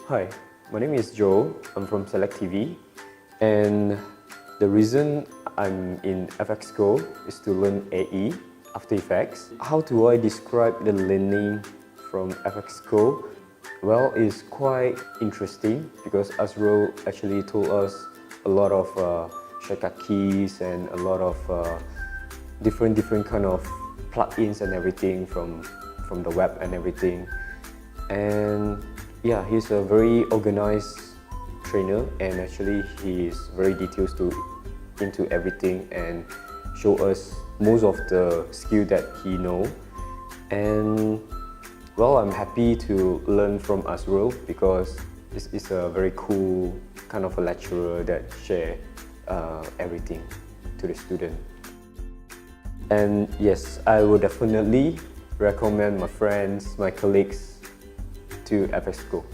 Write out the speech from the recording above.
Hi, my name is Joe. I'm from Select TV, and the reason I'm in EFXCO is to learn AE, After Effects. How do I describe the learning from EFXCO? Well, it's quite interesting because Azro actually told us a lot of shortcut keys and a lot of different kind of plugins and everything from the web and everything. And yeah, he's a very organized trainer, and actually he is very detailed into everything and show us most of the skill that he know. And well, I'm happy to learn from Azro because this is a very cool kind of a lecturer that share everything to the student. And yes, I would definitely recommend my friends, my colleagues to EFXCO.